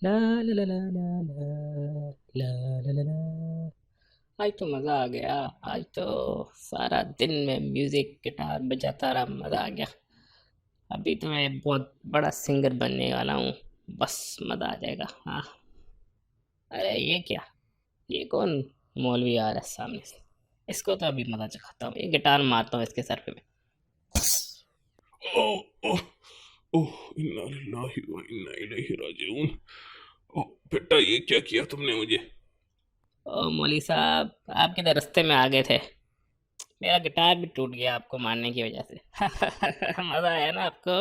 لا لا لا لا لا لا لا لا لا۔ آج تو مزہ آ گیا، آج تو سارا دن میں میوزک گٹار بجاتا رہا، مزہ آ گیا۔ ابھی تو میں بہت بڑا سنگر بننے والا ہوں، بس مزہ آ جائے گا۔ ہاں، ارے یہ کیا، یہ کون مولوی آ رہا ہے سامنے سے؟ اس کو تو ابھی مزہ چکھاتا ہوں، یہ گٹار مارتا ہوں اس کے سر پہ میں۔ اوہ اوہ اوہ، انا للہ و انا الیہ راجعون۔ اوہ بیٹا، یہ کیا کیا تم نے مجھے؟ او مولوی صاحب، آپ کے رستے میں آ گئے تھے، میرا گٹار بھی ٹوٹ گیا آپ کو مارنے کی وجہ سے۔ مزہ آیا نا آپ کو؟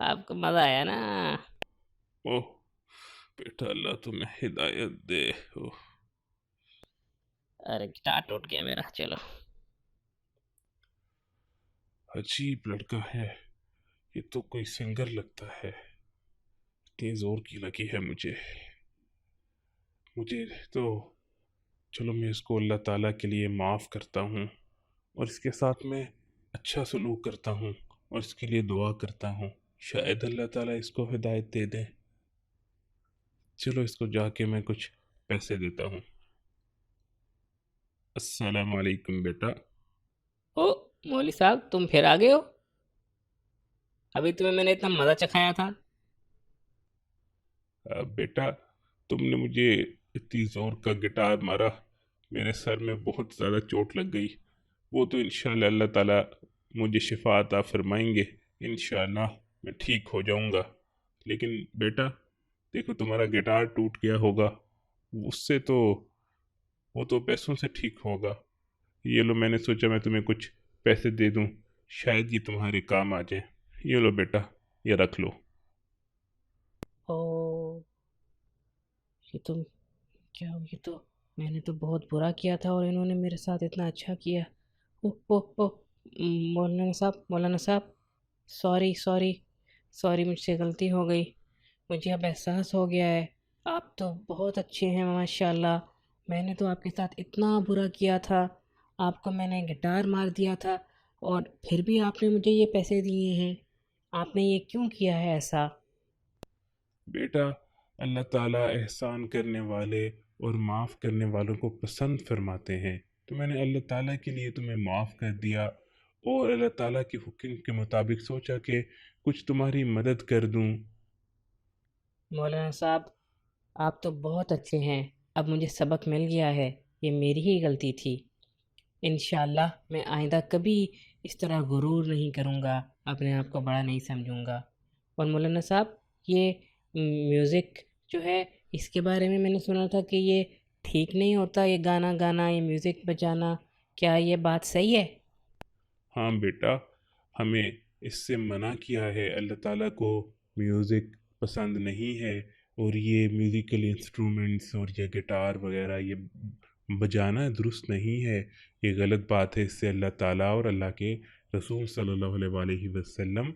آپ کو مزہ آیا نا؟ اوہ بیٹا، اللہ تمہیں ہدایت دے۔ اوہ، ارے گٹار ٹوٹ گیا میرا، چلو۔ عجیب لڑکا ہے یہ، تو کوئی سنگر لگتا ہے، اتنی زور کی لگی ہے مجھے تو چلو، میں اس کو اللہ تعالیٰ کے لیے معاف کرتا ہوں، اور اس کے ساتھ میں اچھا سلوک کرتا ہوں، اور اس کے لیے دعا کرتا ہوں، شاید اللہ تعالیٰ اس کو ہدایت دے دے۔ چلو، اس کو جا کے میں کچھ پیسے دیتا ہوں۔ السلام علیکم بیٹا۔ او مولوی صاحب، تم پھر آ گئے ہو؟ ابھی تمہیں میں نے اتنا مزہ چکھایا تھا۔ بیٹا، تم نے مجھے اتنی زور کا گٹار مارا، میرے سر میں بہت زیادہ چوٹ لگ گئی۔ وہ تو انشاءاللہ اللہ تعالیٰ مجھے شفا عطا فرمائیں گے، انشاءاللہ میں ٹھیک ہو جاؤں گا۔ لیکن بیٹا دیکھو، تمہارا گٹار ٹوٹ گیا ہوگا، اس سے تو وہ تو پیسوں سے ٹھیک ہوگا۔ یہ لو، میں نے سوچا میں تمہیں کچھ پیسے دے دوں، شاید یہ تمہارے کام آ جائیں۔ یہ لو بیٹا، یہ رکھ لو۔ او، یہ تو کیا، یہ تو میں نے تو بہت برا کیا تھا اور انہوں نے میرے ساتھ اتنا اچھا کیا۔ او او او، مولانا صاحب، مولانا صاحب، سوری سوری سوری، مجھ سے غلطی ہو گئی، مجھے اب احساس ہو گیا ہے۔ آپ تو بہت اچھے ہیں ماشاء اللہ، میں نے تو آپ کے ساتھ اتنا برا کیا تھا، آپ کو میں نے گٹار مار دیا تھا، اور پھر بھی آپ نے مجھے یہ پیسے دیے ہیں، آپ نے یہ کیوں کیا ہے ایسا؟ بیٹا، اللہ تعالیٰ احسان کرنے والے اور معاف کرنے والوں کو پسند فرماتے ہیں، تو میں نے اللہ تعالیٰ کے لیے تمہیں معاف کر دیا، اور اللہ تعالیٰ کے حکم کے مطابق سوچا کہ کچھ تمہاری مدد کر دوں۔ مولانا صاحب، آپ تو بہت اچھے ہیں، اب مجھے سبق مل گیا ہے، یہ میری ہی غلطی تھی، انشاءاللہ میں آئندہ کبھی اس طرح غرور نہیں کروں گا، اپنے آپ کو بڑا نہیں سمجھوں گا۔ اور مولانا صاحب، یہ میوزک جو ہے، اس کے بارے میں نے سنا تھا کہ یہ ٹھیک نہیں ہوتا، یہ گانا گانا، یہ میوزک بجانا، کیا یہ بات صحیح ہے؟ ہاں بیٹا، ہمیں اس سے منع کیا ہے، اللہ تعالیٰ کو میوزک پسند نہیں ہے، اور یہ میوزیکل انسٹرومنٹس اور یہ گٹار وغیرہ یہ بجانا درست نہیں ہے، یہ غلط بات ہے، اس سے اللہ تعالیٰ اور اللہ کے رسول صلی اللہ علیہ وآلہ وسلم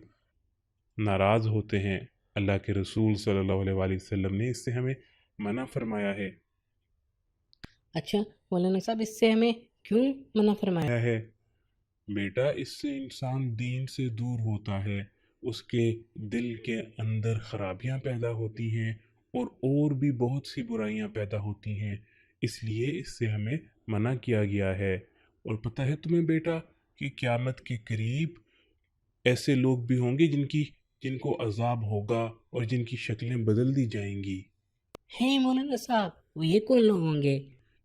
ناراض ہوتے ہیں۔ اللہ کے رسول صلی اللہ علیہ وآلہ وسلم نے اس سے ہمیں منع فرمایا اچھا مولانا صاحب، اس سے ہمیں کیوں منع فرمایا؟ ہے بیٹا، اس سے انسان دین سے دور ہوتا ہے، اس کے دل کے اندر خرابیاں پیدا ہوتی ہیں، اور بھی بہت سی برائیاں پیدا ہوتی ہیں، اس لیے اس سے ہمیں منع کیا گیا ہے۔ اور پتہ ہے تمہیں بیٹا کہ قیامت کے قریب ایسے لوگ بھی ہوں گے جن کو عذاب ہوگا، اور جن کی شکلیں بدل دی جائیں گی۔ ہے مولانا صاحب، وہ یہ کون لوگ ہوں گے؟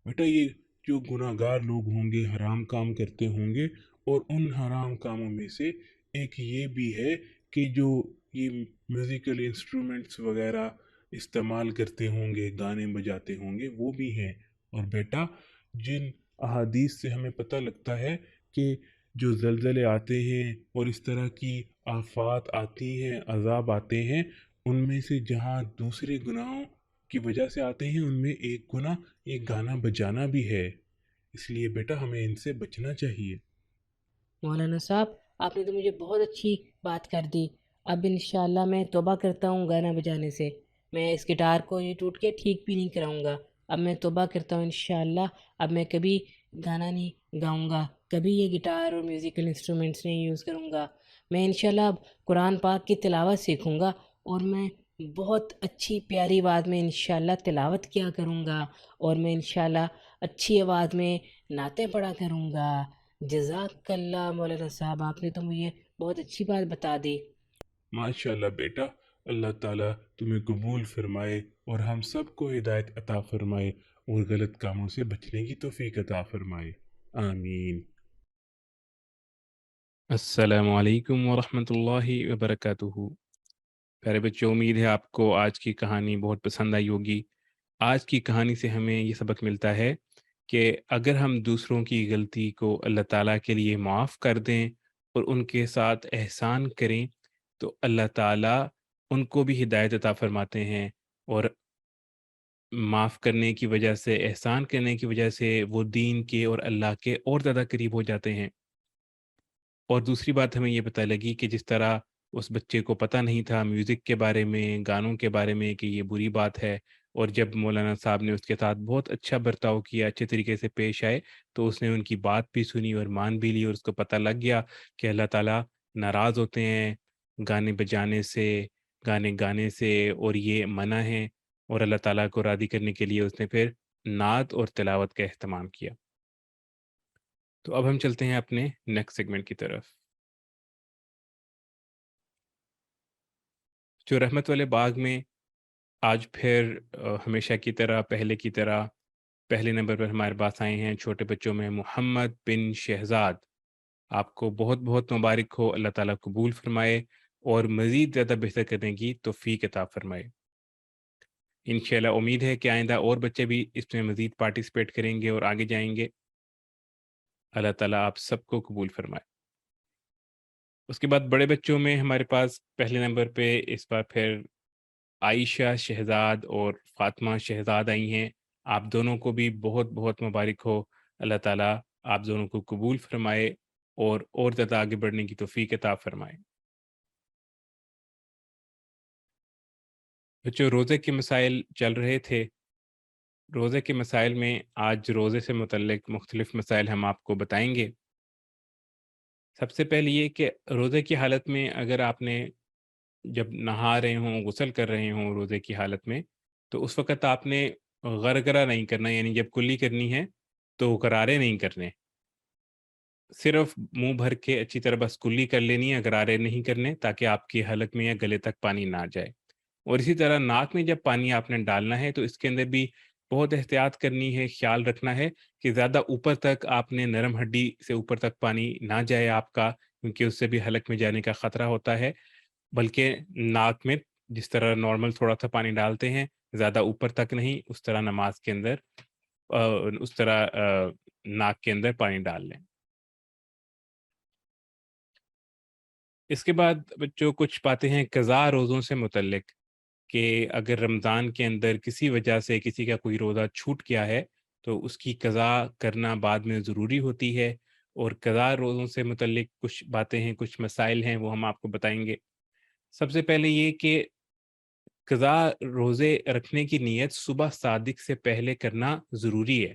بیٹا، یہ جو گناہ گار لوگ ہوں گے، حرام کام کرتے ہوں گے، اور ان حرام کاموں میں سے ایک یہ بھی ہے کہ جو یہ میوزیکل انسٹرومنٹس وغیرہ استعمال کرتے ہوں گے، گانے بجاتے ہوں گے، وہ بھی ہیں۔ اور بیٹا، جن احادیث سے ہمیں پتہ لگتا ہے کہ جو زلزلے آتے ہیں اور اس طرح کی آفات آتی ہیں، عذاب آتے ہیں، ان میں سے جہاں دوسرے گناہوں کی وجہ سے آتے ہیں، ان میں ایک گناہ یہ گانا بجانا بھی ہے، اس لیے بیٹا ہمیں ان سے بچنا چاہیے۔ مولانا صاحب، آپ نے تو مجھے بہت اچھی بات کر دی، اب انشاءاللہ میں توبہ کرتا ہوں گانا بجانے سے، میں اس گٹار کو یہ ٹوٹ کے ٹھیک بھی نہیں کراؤں گا، اب میں توبہ کرتا ہوں انشاءاللہ، اب میں کبھی گانا نہیں گاؤں گا، کبھی یہ گٹار اور میوزیکل انسٹرومنٹس نہیں یوز کروں گا، میں انشاءاللہ اب قرآن پاک کی تلاوت سیکھوں گا، اور میں بہت اچھی پیاری آواز میں انشاءاللہ تلاوت کیا کروں گا، اور میں انشاءاللہ اچھی آواز میں نعتیں پڑھا کروں گا۔ جزاک اللہ مولانا صاحب، آپ نے تو مجھے بہت اچھی بات بتا دی۔ ماشاء اللہ بیٹا، اللہ تعالیٰ تمہیں قبول فرمائے اور ہم سب کو ہدایت عطا فرمائے اور غلط کاموں سے بچنے کی توفیق عطا فرمائے، آمین۔ السلام علیکم ورحمۃ اللہ وبرکاتہ۔ پیارے بچوں، امید ہے آپ کو آج کی کہانی بہت پسند آئی ہوگی۔ آج کی کہانی سے ہمیں یہ سبق ملتا ہے کہ اگر ہم دوسروں کی غلطی کو اللہ تعالیٰ کے لیے معاف کر دیں اور ان کے ساتھ احسان کریں تو اللہ تعالیٰ ان کو بھی ہدایت عطا فرماتے ہیں، اور معاف کرنے کی وجہ سے، احسان کرنے کی وجہ سے وہ دین کے اور اللہ کے اور زیادہ قریب ہو جاتے ہیں۔ اور دوسری بات ہمیں یہ پتہ لگی کہ جس طرح اس بچے کو پتہ نہیں تھا میوزک کے بارے میں، گانوں کے بارے میں، کہ یہ بری بات ہے، اور جب مولانا صاحب نے اس کے ساتھ بہت اچھا برتاؤ کیا، اچھے طریقے سے پیش آئے، تو اس نے ان کی بات بھی سنی اور مان بھی لی، اور اس کو پتہ لگ گیا کہ اللہ تعالیٰ ناراض ہوتے ہیں گانے بجانے سے، گانے گانے سے، اور یہ منع ہے، اور اللہ تعالیٰ کو راضی کرنے کے لیے اس نے پھر نعت اور تلاوت کا اہتمام کیا۔ تو اب ہم چلتے ہیں اپنے نیکسٹ سیگمنٹ کی طرف، جو رحمت والے باغ میں آج پھر ہمیشہ کی طرح، پہلے کی طرح، پہلے نمبر پر ہمارے پاس آئے ہیں چھوٹے بچوں میں محمد بن شہزاد۔ آپ کو بہت بہت مبارک ہو، اللہ تعالیٰ قبول فرمائے اور مزید زیادہ بہتر کرنے کی توفیق عطا فرمائے۔ انشاءاللہ امید ہے کہ آئندہ اور بچے بھی اس میں مزید پارٹیسپیٹ کریں گے اور آگے جائیں گے۔ اللہ تعالیٰ آپ سب کو قبول فرمائے۔ اس کے بعد بڑے بچوں میں ہمارے پاس پہلے نمبر پہ اس بار پھر عائشہ شہزاد اور فاطمہ شہزاد آئی ہیں۔ آپ دونوں کو بھی بہت بہت مبارک ہو، اللہ تعالیٰ آپ دونوں کو قبول فرمائے اور زیادہ آگے بڑھنے کی توفیق عطا فرمائے۔ بچوں، روزے کے مسائل چل رہے تھے۔ روزے کے مسائل میں آج روزے سے متعلق مختلف مسائل ہم آپ کو بتائیں گے۔ سب سے پہلے یہ کہ روزے کی حالت میں اگر آپ نے جب نہا رہے ہوں، غسل کر رہے ہوں روزے کی حالت میں، تو اس وقت آپ نے غرغرہ نہیں کرنا، یعنی جب کلی کرنی ہے تو غرارے نہیں کرنے، صرف منہ بھر کے اچھی طرح بس کلی کر لینی ہے، غرارے نہیں کرنے، تاکہ آپ کی حلق میں یا گلے تک پانی نہ جائے۔ اور اسی طرح ناک میں جب پانی آپ نے ڈالنا ہے تو اس کے اندر بھی بہت احتیاط کرنی ہے، خیال رکھنا ہے کہ زیادہ اوپر تک آپ نے، نرم ہڈی سے اوپر تک پانی نہ جائے آپ کا، کیونکہ اس سے بھی حلق میں جانے کا خطرہ ہوتا ہے، بلکہ ناک میں جس طرح نارمل تھوڑا سا پانی ڈالتے ہیں، زیادہ اوپر تک نہیں، اس طرح نماز کے اندر اس طرح ناک کے اندر پانی ڈال لیں۔ اس کے بعد بچوں کچھ باتیں ہیں قضاء روزوں سے متعلق، کہ اگر رمضان کے اندر کسی وجہ سے کسی کا کوئی روزہ چھوٹ گیا ہے تو اس کی قضاء کرنا بعد میں ضروری ہوتی ہے، اور قضاء روزوں سے متعلق کچھ باتیں ہیں، کچھ مسائل ہیں، وہ ہم آپ کو بتائیں گے۔ سب سے پہلے یہ کہ قضاء روزے رکھنے کی نیت صبح صادق سے پہلے کرنا ضروری ہے،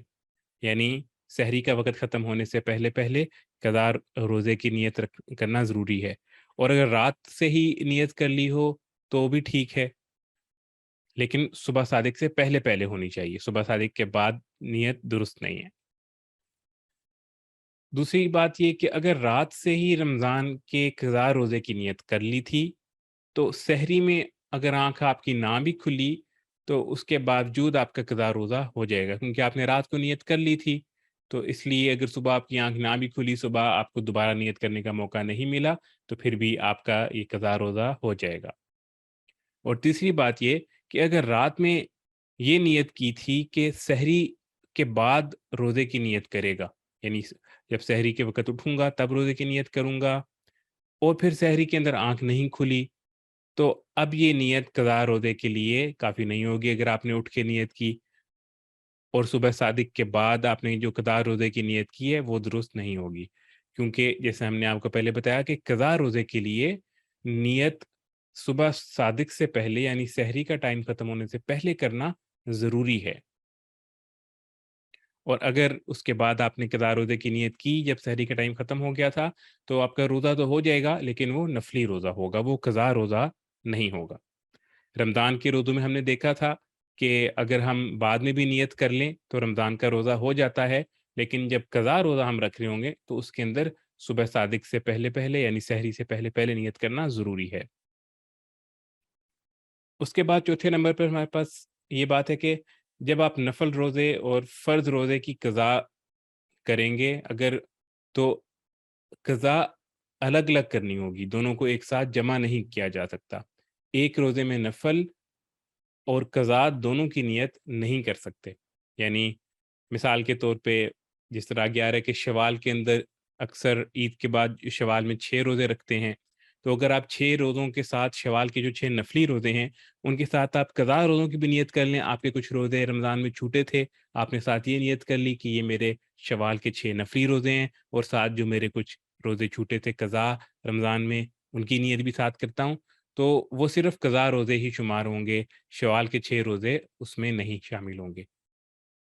یعنی سحری کا وقت ختم ہونے سے پہلے پہلے قضاء روزے کی نیت کرنا ضروری ہے، اور اگر رات سے ہی نیت کر لی ہو تو بھی ٹھیک ہے، لیکن صبح صادق سے پہلے پہلے ہونی چاہیے، صبح صادق کے بعد نیت درست نہیں ہے۔ دوسری بات یہ کہ اگر رات سے ہی رمضان کے قضاء روزے کی نیت کر لی تھی تو سحری میں اگر آنکھ آپ کی نہ بھی کھلی تو اس کے باوجود آپ کا قضاء روزہ ہو جائے گا، کیونکہ آپ نے رات کو نیت کر لی تھی، تو اس لیے اگر صبح آپ کی آنکھ نہ بھی کھلی، صبح آپ کو دوبارہ نیت کرنے کا موقع نہیں ملا، تو پھر بھی آپ کا یہ قضاء روزہ ہو جائے گا۔ اور تیسری بات یہ کہ اگر رات میں یہ نیت کی تھی کہ سحری کے بعد روزے کی نیت کرے گا، یعنی جب سحری کے وقت اٹھوں گا تب روزے کی نیت کروں گا، اور پھر سحری کے اندر آنکھ نہیں کھلی، تو اب یہ نیت قضاء روزے کے لیے کافی نہیں ہوگی اگر آپ نے اٹھ کے نیت کی، اور صبح صادق کے بعد آپ نے جو قضاء روزے کی نیت کی ہے وہ درست نہیں ہوگی، کیونکہ جیسے ہم نے آپ کو پہلے بتایا کہ قضاء روزے کے لیے نیت صبح صادق سے پہلے، یعنی سحری کا ٹائم ختم ہونے سے پہلے کرنا ضروری ہے، اور اگر اس کے بعد آپ نے قضاء روزے کی نیت کی جب سحری کا ٹائم ختم ہو گیا تھا تو آپ کا روزہ تو ہو جائے گا، لیکن وہ نفلی روزہ ہوگا، وہ قضاء روزہ نہیں ہوگا۔ رمضان کے روزوں میں ہم نے دیکھا تھا کہ اگر ہم بعد میں بھی نیت کر لیں تو رمضان کا روزہ ہو جاتا ہے، لیکن جب قضا روزہ ہم رکھ رہے ہوں گے تو اس کے اندر صبح صادق سے پہلے پہلے یعنی سحری سے پہلے پہلے نیت کرنا ضروری ہے۔ اس کے بعد چوتھے نمبر پر ہمارے پاس یہ بات ہے کہ جب آپ نفل روزے اور فرض روزے کی قضا کریں گے اگر، تو قضا الگ الگ کرنی ہوگی، دونوں کو ایک ساتھ جمع نہیں کیا جا سکتا۔ ایک روزے میں نفل اور قضا دونوں کی نیت نہیں کر سکتے۔ یعنی مثال کے طور پہ جس طرح 11 کے شوال کے اندر اکثر عید کے بعد شوال میں 6 روزے رکھتے ہیں، تو اگر آپ 6 روزوں کے ساتھ شوال کے جو 6 نفلی روزے ہیں ان کے ساتھ آپ قضا روزوں کی بھی نیت کر لیں، آپ کے کچھ روزے رمضان میں چھوٹے تھے، آپ نے ساتھ یہ نیت کر لی کہ یہ میرے شوال کے 6 نفلی روزے ہیں اور ساتھ جو میرے کچھ روزے چھوٹے تھے قضا رمضان میں ان کی نیت بھی ساتھ کرتا ہوں، تو وہ صرف قضا روزے ہی شمار ہوں گے، شوال کے 6 روزے اس میں نہیں شامل ہوں گے،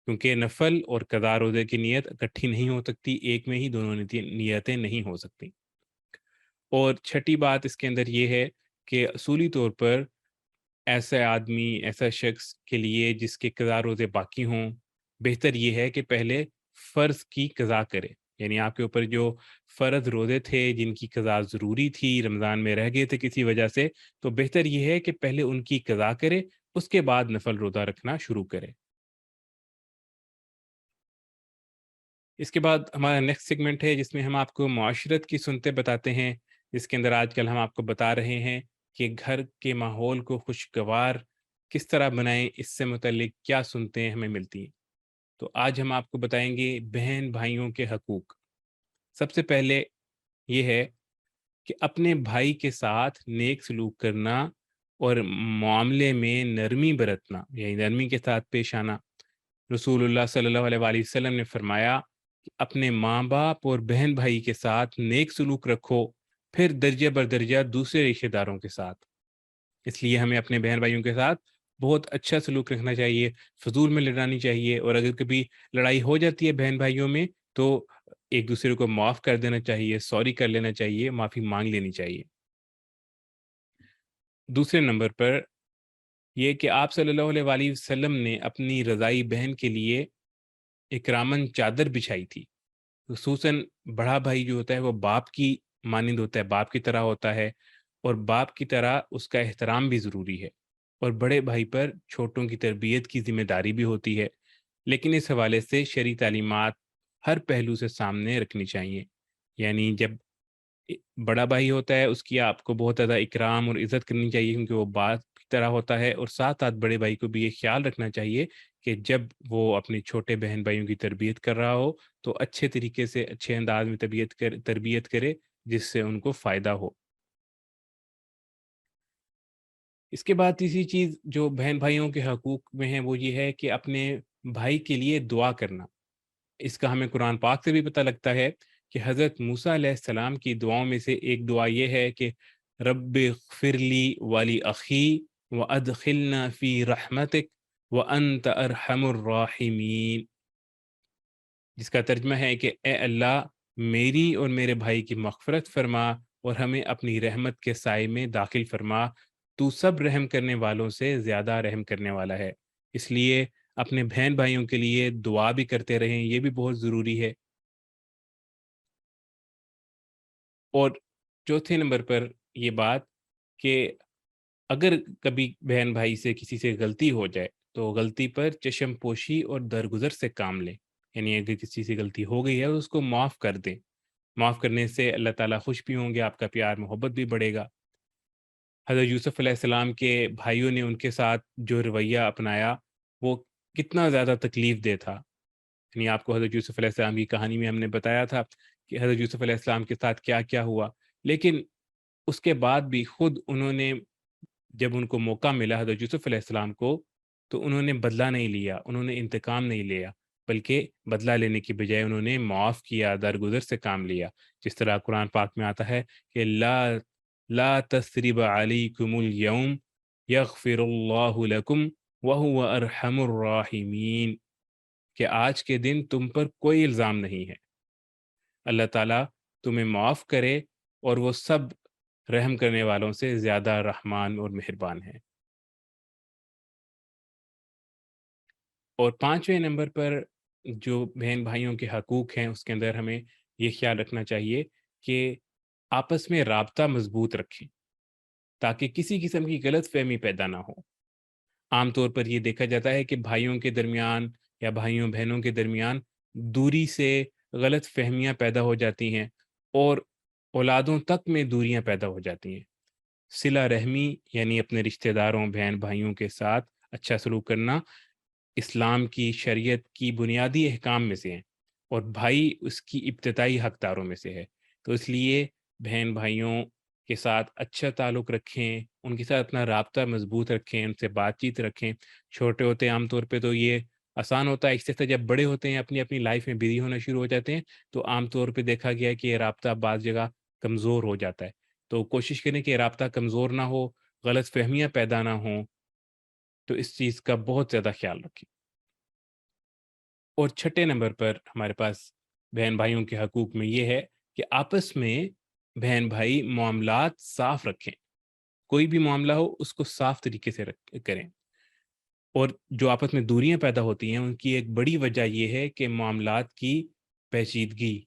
کیونکہ نفل اور قضا روزے کی نیت اکٹھی نہیں ہو سکتی، ایک میں ہی دونوں نیتیں نہیں ہو سکتی۔ اور چھٹی بات اس کے اندر یہ ہے کہ اصولی طور پر ایسا آدمی، ایسا شخص کے لیے جس کے قضا روزے باقی ہوں، بہتر یہ ہے کہ پہلے فرض کی قضا کرے۔ یعنی آپ کے اوپر جو فرض روزے تھے جن کی قضا ضروری تھی، رمضان میں رہ گئے تھے کسی وجہ سے، تو بہتر یہ ہے کہ پہلے ان کی قضا کرے، اس کے بعد نفل روزہ رکھنا شروع کرے۔ اس کے بعد ہمارا نیکسٹ سیگمنٹ ہے جس میں ہم آپ کو معاشرت کی سنتیں بتاتے ہیں، جس کے اندر آج کل ہم آپ کو بتا رہے ہیں کہ گھر کے ماحول کو خوشگوار کس طرح بنائیں، اس سے متعلق کیا سنتیں ہمیں ملتی ہیں۔ تو آج ہم آپ کو بتائیں گے بہن بھائیوں کے حقوق۔ سب سے پہلے یہ ہے کہ اپنے بھائی کے ساتھ نیک سلوک کرنا اور معاملے میں نرمی برتنا، یعنی نرمی کے ساتھ پیش آنا۔ رسول اللہ صلی اللہ علیہ وآلہ وسلم نے فرمایا کہ اپنے ماں باپ اور بہن بھائی کے ساتھ نیک سلوک رکھو، پھر درجہ بدرجہ دوسرے رشتہ داروں کے ساتھ۔ اس لیے ہمیں اپنے بہن بھائیوں کے ساتھ بہت اچھا سلوک رکھنا چاہیے، فضول میں لڑانی چاہیے، اور اگر کبھی لڑائی ہو جاتی ہے بہن بھائیوں میں تو ایک دوسرے کو معاف کر دینا چاہیے، سوری کر لینا چاہیے، معافی مانگ لینی چاہیے۔ دوسرے نمبر پر یہ کہ آپ صلی اللہ علیہ وآلہ وسلم نے اپنی رضائی بہن کے لیے اکرامن چادر بچھائی تھی۔ خصوصاً بڑا بھائی جو ہوتا ہے وہ باپ کی مانند ہوتا ہے، باپ کی طرح ہوتا ہے، اور باپ کی طرح اس کا احترام بھی ضروری ہے، اور بڑے بھائی پر چھوٹوں کی تربیت کی ذمہ داری بھی ہوتی ہے، لیکن اس حوالے سے شرعی تعلیمات ہر پہلو سے سامنے رکھنی چاہیے۔ یعنی جب بڑا بھائی ہوتا ہے اس کی آپ کو بہت زیادہ اکرام اور عزت کرنی چاہیے، کیونکہ وہ باپ کی طرح ہوتا ہے، اور ساتھ ساتھ بڑے بھائی کو بھی یہ خیال رکھنا چاہیے کہ جب وہ اپنے چھوٹے بہن بھائیوں کی تربیت کر رہا ہو تو اچھے طریقے سے اچھے انداز میں تربیت کرے جس سے ان کو فائدہ ہو۔ اس کے بعد تیسری چیز جو بہن بھائیوں کے حقوق میں ہے وہ یہ ہے کہ اپنے بھائی کے لیے دعا کرنا۔ اس کا ہمیں قرآن پاک سے بھی پتہ لگتا ہے کہ حضرت موسیٰ علیہ السلام کی دعاؤں میں سے ایک دعا یہ ہے کہ رب اغفر لی ولی اخی وادخلنا فی رحمتک وانت ارحم الراحمین، جس کا ترجمہ ہے کہ اے اللہ میری اور میرے بھائی کی مغفرت فرما اور ہمیں اپنی رحمت کے سائے میں داخل فرما، تو سب رحم کرنے والوں سے زیادہ رحم کرنے والا ہے۔ اس لیے اپنے بہن بھائیوں کے لیے دعا بھی کرتے رہیں، یہ بھی بہت ضروری ہے۔ اور چوتھے نمبر پر یہ بات کہ اگر کبھی بہن بھائی سے کسی سے غلطی ہو جائے تو غلطی پر چشم پوشی اور درگزر سے کام لیں۔ یعنی اگر کسی سے غلطی ہو گئی ہے تو اس کو معاف کر دیں، معاف کرنے سے اللہ تعالیٰ خوش بھی ہوں گے، آپ کا پیار محبت بھی بڑھے گا۔ حضرت یوسف علیہ السلام کے بھائیوں نے ان کے ساتھ جو رویہ اپنایا وہ کتنا زیادہ تکلیف دہ تھا۔ یعنی آپ کو حضرت یوسف علیہ السلام کی کہانی میں ہم نے بتایا تھا کہ حضرت یوسف علیہ السلام کے ساتھ کیا کیا ہوا، لیکن اس کے بعد بھی خود انہوں نے جب ان کو موقع ملا حضرت یوسف علیہ السلام کو تو انہوں نے بدلہ نہیں لیا، انہوں نے انتقام نہیں لیا، بلکہ بدلہ لینے کی بجائے انہوں نے معاف کیا، درگزر سے کام لیا، جس طرح قرآن پاک میں آتا ہے کہ لا تثریب علیکم اليوم یغفر اللہ لکم وہو ارحم الراحمین، کہ آج کے دن تم پر کوئی الزام نہیں ہے، اللہ تعالیٰ تمہیں معاف کرے اور وہ سب رحم کرنے والوں سے زیادہ رحمان اور مہربان ہے۔ اور 5ویں نمبر پر جو بہن بھائیوں کے حقوق ہیں اس کے اندر ہمیں یہ خیال رکھنا چاہیے کہ آپس میں رابطہ مضبوط رکھیں تاکہ کسی قسم کی غلط فہمی پیدا نہ ہو۔ عام طور پر یہ دیکھا جاتا ہے کہ بھائیوں کے درمیان یا بھائیوں بہنوں کے درمیان دوری سے غلط فہمیاں پیدا ہو جاتی ہیں اور اولادوں تک میں دوریاں پیدا ہو جاتی ہیں۔ صلہ رحمی یعنی اپنے رشتہ داروں بہن بھائیوں کے ساتھ اچھا سلوک کرنا اسلام کی شریعت کی بنیادی احکام میں سے ہیں اور بھائی اس کی ابتدائی حقداروں میں سے ہے۔ تو اس لیے بہن بھائیوں کے ساتھ اچھا تعلق رکھیں، ان کے ساتھ اپنا رابطہ مضبوط رکھیں، ان سے بات چیت رکھیں۔ چھوٹے ہوتے عام طور پہ تو یہ آسان ہوتا ہے، اس سے جب بڑے ہوتے ہیں اپنی اپنی لائف میں بزی ہونا شروع ہو جاتے ہیں تو عام طور پہ دیکھا گیا ہے کہ یہ رابطہ بعض جگہ کمزور ہو جاتا ہے۔ تو کوشش کریں کہ رابطہ کمزور نہ ہو، غلط فہمیاں پیدا نہ ہوں، تو اس چیز کا بہت زیادہ خیال رکھیں۔ اور 6 نمبر پر ہمارے پاس بہن بھائیوں کے حقوق میں یہ ہے کہ آپس میں بہن بھائی معاملات صاف رکھیں، کوئی بھی معاملہ ہو اس کو صاف طریقے سے کریں۔ اور جو آپس میں دوریاں پیدا ہوتی ہیں ان کی ایک بڑی وجہ یہ ہے کہ معاملات کی پیچیدگی،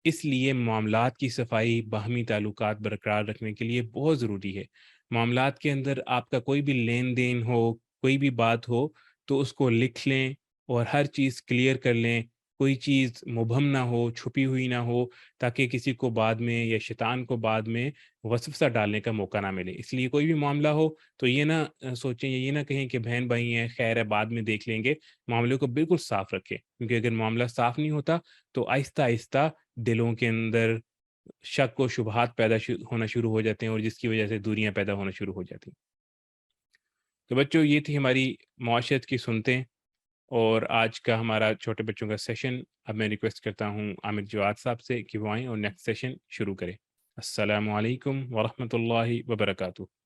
اس لیے معاملات کی صفائی باہمی تعلقات برقرار رکھنے کے لیے بہت ضروری ہے۔ معاملات کے اندر آپ کا کوئی بھی لین دین ہو، کوئی بھی بات ہو تو اس کو لکھ لیں اور ہر چیز کلیئر کر لیں، کوئی چیز مبہم نہ ہو، چھپی ہوئی نہ ہو، تاکہ کسی کو بعد میں یا شیطان کو بعد میں وسوسہ ڈالنے کا موقع نہ ملے۔ اس لیے کوئی بھی معاملہ ہو تو یہ نہ سوچیں، یہ نہ کہیں کہ بہن بھائی ہیں خیر ہے بعد میں دیکھ لیں گے، معاملے کو بالکل صاف رکھیں، کیونکہ اگر معاملہ صاف نہیں ہوتا تو آہستہ آہستہ دلوں کے اندر شک و شبہات پیدا ہونا شروع ہو جاتے ہیں اور جس کی وجہ سے دوریاں پیدا ہونا شروع ہو جاتی ہیں۔ تو بچوں یہ تھی ہماری معاشرت کی سنتیں اور آج کا ہمارا چھوٹے بچوں کا سیشن۔ اب میں ریکویسٹ کرتا ہوں عامر جواد صاحب سے کہ وہ آئیں اور نیکسٹ سیشن شروع کریں۔ السلام علیکم ورحمۃ اللہ وبرکاتہ۔